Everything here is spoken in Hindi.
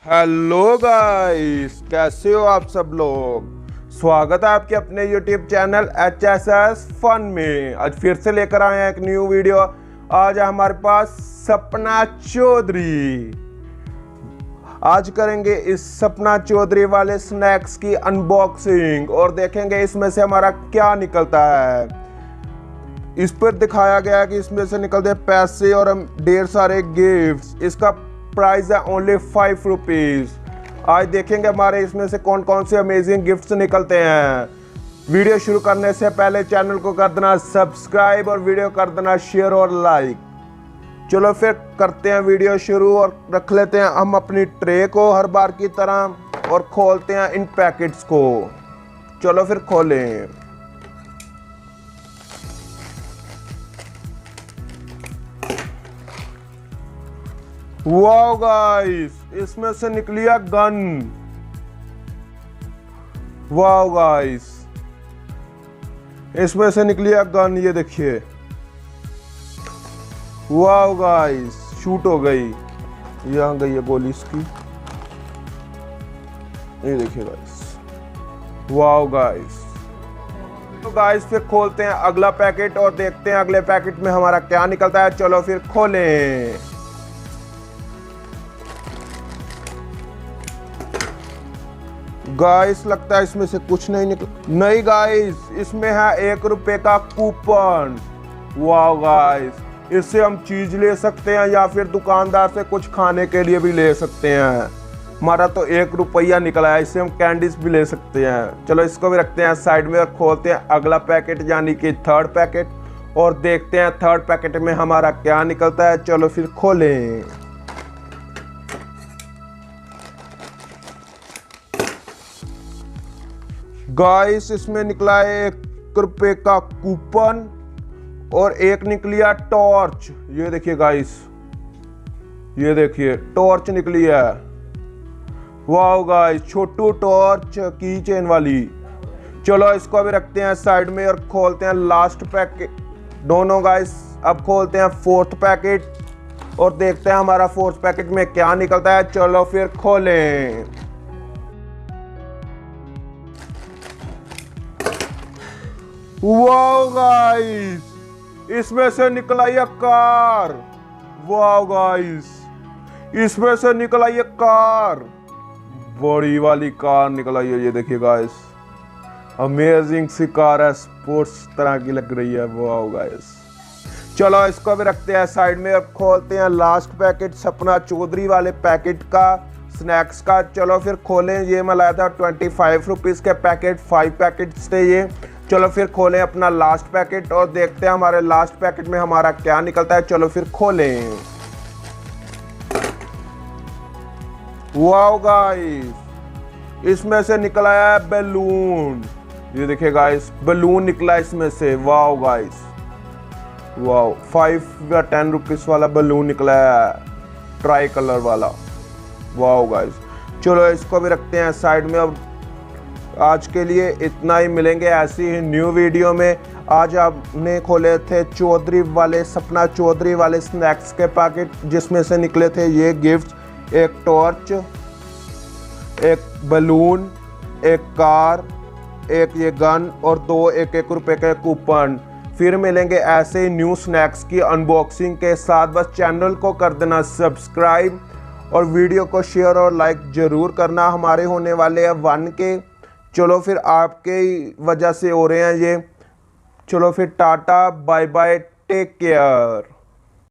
हेलो गाइस, कैसे हो आप सब लोग। स्वागत है आपके अपने यूट्यूब चैनल HSS फन में। आज फिर से लेकर आए हैं एक न्यू वीडियो। आज है हमारे पास सपना चौधरी। आज करेंगे इस सपना चौधरी वाले स्नैक्स की अनबॉक्सिंग और देखेंगे इसमें से हमारा क्या निकलता है। इस पर दिखाया गया है कि इसमें से निकलते हैं पैसे और ढेर सारे गिफ्ट्स। इसका प्राइस है ओनली 5 रुपीज़। आज देखेंगे हमारे इसमें से कौन कौन से अमेजिंग गिफ्ट्स निकलते हैं। वीडियो शुरू करने से पहले चैनल को कर देना सब्सक्राइब और वीडियो कर देना शेयर और लाइक। चलो फिर करते हैं वीडियो शुरू और रख लेते हैं हम अपनी ट्रे को हर बार की तरह और खोलते हैं इन पैकेट्स को। चलो फिर खोलें। वाओ गाइस, इसमें से निकली है गन। वाओ गाइस, इसमें से निकली है गन, ये देखिए। वाओ गाइस, शूट हो गई, यहाँ गई है गोली इसकी, ये देखिए गाइस। वाओ गाइस, तो गाइस फिर खोलते हैं अगला पैकेट और देखते हैं अगले पैकेट में हमारा क्या निकलता है। चलो फिर खोलें। गाइस लगता है इसमें से कुछ नहीं निकला। नहीं गाइस, इसमें है 1 रुपए का कूपन। वाह गाइस, इससे हम चीज ले सकते हैं या फिर दुकानदार से कुछ खाने के लिए भी ले सकते हैं। हमारा तो 1 रुपया निकला है, इससे हम कैंडीज भी ले सकते हैं। चलो इसको भी रखते हैं साइड में और खोलते हैं अगला पैकेट यानी कि थर्ड पैकेट और देखते हैं थर्ड पैकेट में हमारा क्या निकलता है। चलो फिर खोलें। गाइस, इसमें निकला है 1 रुपए का कूपन और एक निकली है टॉर्च। ये देखिए गाइस, ये देखिए टॉर्च निकली है। वाह गाइस, छोटू टॉर्च की चेन वाली। चलो इसको अभी रखते हैं साइड में और खोलते हैं लास्ट पैकेट दोनों गाइस। अब खोलते हैं फोर्थ पैकेट और देखते हैं हमारा फोर्थ पैकेट में क्या निकलता है। चलो फिर खोलें। वाओ गाइस, इसमें से निकला ये कार। वाओ गाइस, इसमें से निकला ये कार, बड़ी वाली कार निकला ये देखिए गाइस। अमेजिंग सी कार है, स्पोर्ट्स तरह की लग रही है। वाओ गाइस, चलो इसको भी रखते हैं साइड में और खोलते हैं लास्ट पैकेट सपना चौधरी वाले पैकेट का स्नैक्स का। चलो फिर खोलें। ये मैं लाया था 25 रुपीज़ के पैकेट, 5 पैकेट्स थे ये। चलो फिर खोलें अपना लास्ट पैकेट और देखते हैं हमारे लास्ट पैकेट में हमारा क्या निकलता है। चलो फिर खोलें। वाओ गाइस, इसमें से निकला है बैलून। ये देखिए गाइस, बैलून निकला इसमें से। वाओ गाइस, वाओ 5 या 10 रुपीस वाला बैलून निकला है, ट्राई कलर वाला। वाओ गाइस, चलो इसको भी रखते हैं साइड में। अब आज के लिए इतना ही, मिलेंगे ऐसी ही न्यू वीडियो में। आज आपने खोले थे चौधरी वाले, सपना चौधरी वाले स्नैक्स के पैकेट, जिसमें से निकले थे ये गिफ्ट, एक टॉर्च, एक बैलून, एक कार, एक ये गन और 2 1-1 रुपए के कूपन। फिर मिलेंगे ऐसे न्यू स्नैक्स की अनबॉक्सिंग के साथ। बस चैनल को कर देना सब्सक्राइब और वीडियो को शेयर और लाइक ज़रूर करना। हमारे होने वाले हैं 1K। चलो फिर आपके वजह से हो रहे हैं ये। चलो फिर tata bye bye, take care.